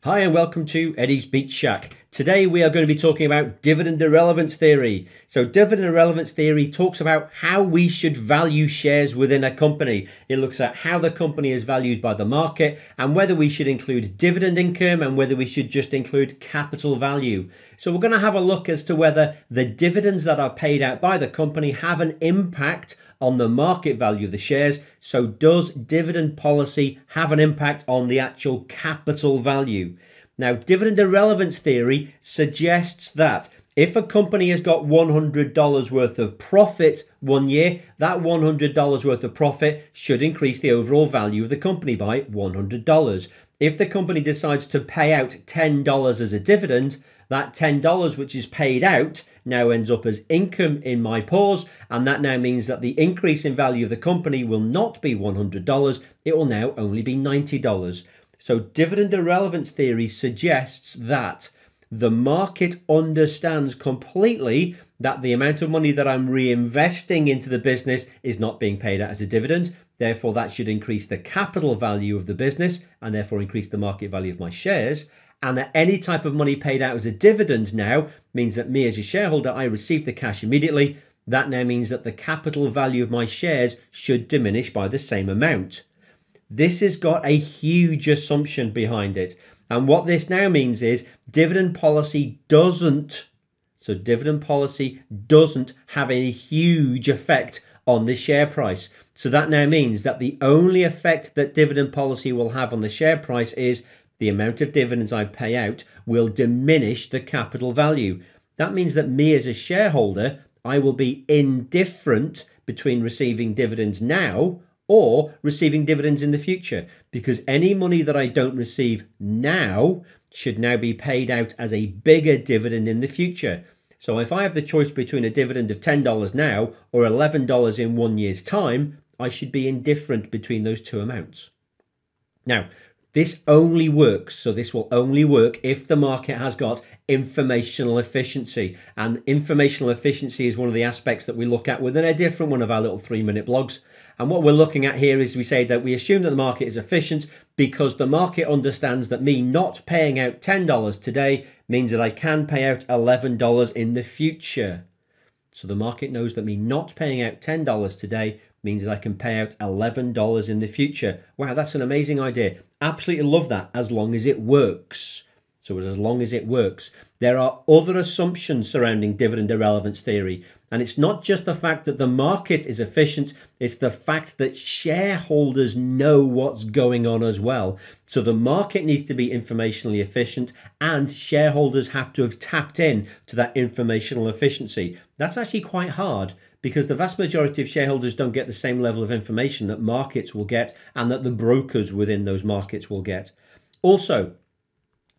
Hi and welcome to Eddie's Beach Shack. Today we are going to be talking about dividend irrelevance theory. So dividend irrelevance theory talks about how we should value shares within a company. It looks at how the company is valued by the market and whether we should include dividend income and whether we should just include capital value. So we're going to have a look as to whether the dividends that are paid out by the company have an impact on the market value of the shares. So does dividend policy have an impact on the actual capital value? Now, dividend irrelevance theory suggests that if a company has got $100 worth of profit one year, that $100 worth of profit should increase the overall value of the company by $100. If the company decides to pay out $10 as a dividend, that $10 which is paid out now ends up as income in my pause, and that now means that the increase in value of the company will not be $100, it will now only be $90. So dividend irrelevance theory suggests that the market understands completely that the amount of money that I'm reinvesting into the business is not being paid out as a dividend. Therefore, that should increase the capital value of the business and therefore increase the market value of my shares. And that any type of money paid out as a dividend now means that me as a shareholder, I receive the cash immediately. That now means that the capital value of my shares should diminish by the same amount. This has got a huge assumption behind it. And what this now means is dividend policy doesn't have a huge effect on the share price. So that now means that the only effect that dividend policy will have on the share price is the amount of dividends I pay out will diminish the capital value. That means that me as a shareholder, I will be indifferent between receiving dividends now or receiving dividends in the future, because any money that I don't receive now should now be paid out as a bigger dividend in the future. So if I have the choice between a dividend of $10 now or $11 in 1 year's time, I should be indifferent between those two amounts. Now, this only works, so this will only work if the market has got informational efficiency. And informational efficiency is one of the aspects that we look at within a different one of our little 3-minute blogs. And what we're looking at here is we say that we assume that the market is efficient because the market understands that me not paying out $10 today means that I can pay out $11 in the future. So the market knows that me not paying out $10 today means that I can pay out $11 in the future. Wow, that's an amazing idea. Absolutely love that, as long as it works. So as long as it works. There are other assumptions surrounding dividend irrelevance theory. And it's not just the fact that the market is efficient, it's the fact that shareholders know what's going on as well. So the market needs to be informationally efficient and shareholders have to have tapped in to that informational efficiency. That's actually quite hard because the vast majority of shareholders don't get the same level of information that markets will get and that the brokers within those markets will get. Also,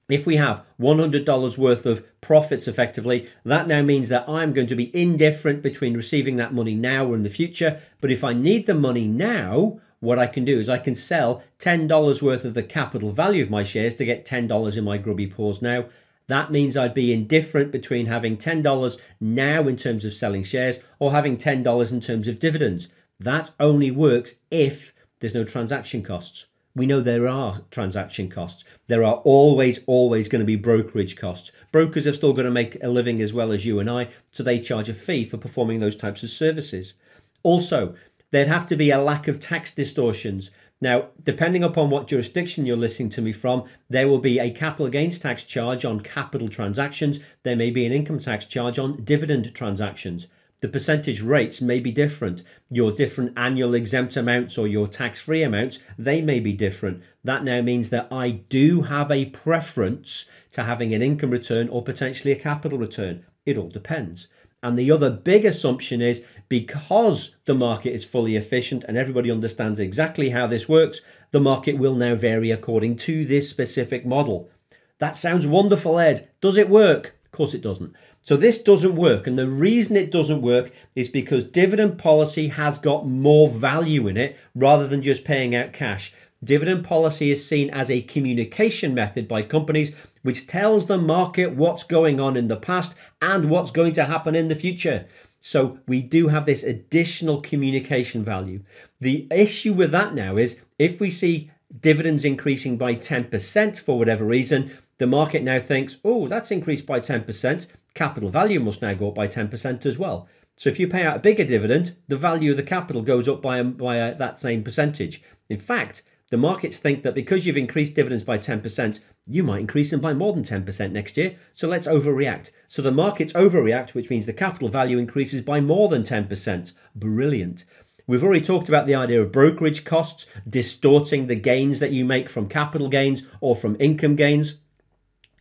if we have $100 worth of profits effectively, that now means that I'm going to be indifferent between receiving that money now or in the future. But if I need the money now, what I can do is I can sell $10 worth of the capital value of my shares to get $10 in my grubby paws now. That means I'd be indifferent between having $10 now in terms of selling shares or having $10 in terms of dividends. That only works if there's no transaction costs. We know there are transaction costs. There are always going to be brokerage costs. Brokers are still going to make a living as well as you and I, so they charge a fee for performing those types of services. Also, there'd have to be a lack of tax distortions. Now, depending upon what jurisdiction you're listening to me from, there will be a capital gains tax charge on capital transactions. There may be an income tax charge on dividend transactions. The percentage rates may be different. Your different annual exempt amounts or your tax-free amounts, they may be different. That now means that I do have a preference to having an income return or potentially a capital return. It all depends. And the other big assumption is because the market is fully efficient and everybody understands exactly how this works, the market will now vary according to this specific model. That sounds wonderful, Ed. Does it work? Of course it doesn't. So this doesn't work, and the reason it doesn't work is because dividend policy has got more value in it rather than just paying out cash. Dividend policy is seen as a communication method by companies which tells the market what's going on in the past and what's going to happen in the future. So we do have this additional communication value. The issue with that now is if we see dividends increasing by 10% for whatever reason, the market now thinks, oh, that's increased by 10%. Capital value must now go up by 10% as well. So if you pay out a bigger dividend, the value of the capital goes up by that same percentage. In fact, the markets think that because you've increased dividends by 10%, you might increase them by more than 10% next year. So let's overreact. So the markets overreact, which means the capital value increases by more than 10%. Brilliant. We've already talked about the idea of brokerage costs distorting the gains that you make from capital gains or from income gains.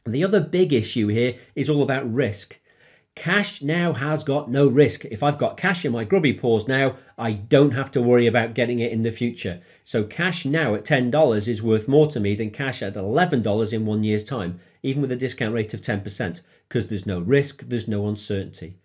And the other big issue here is all about risk. Cash now has got no risk. If I've got cash in my grubby paws now, I don't have to worry about getting it in the future. So cash now at $10 is worth more to me than cash at $11 in 1 year's time, even with a discount rate of 10%, because there's no risk, there's no uncertainty.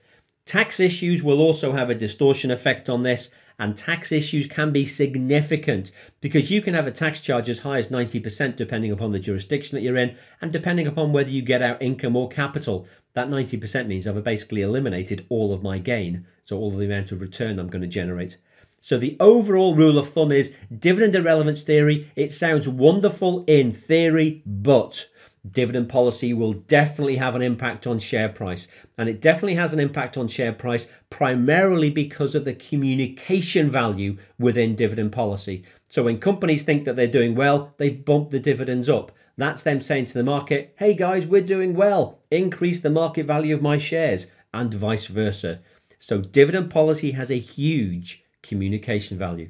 Tax issues will also have a distortion effect on this, and tax issues can be significant because you can have a tax charge as high as 90% depending upon the jurisdiction that you're in and depending upon whether you get out income or capital. That 90% means I've basically eliminated all of my gain, so all of the amount of return I'm going to generate. So the overall rule of thumb is dividend irrelevance theory. It sounds wonderful in theory, but dividend policy will definitely have an impact on share price. And it definitely has an impact on share price primarily because of the communication value within dividend policy. So when companies think that they're doing well, they bump the dividends up. That's them saying to the market, hey guys, we're doing well. Increase the market value of my shares, and vice versa. So dividend policy has a huge communication value.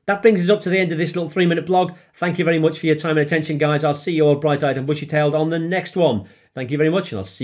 That brings us up to the end of this little 3-minute blog. Thank you very much for your time and attention, guys. I'll see you all bright-eyed and bushy-tailed on the next one. Thank you very much, and I'll see you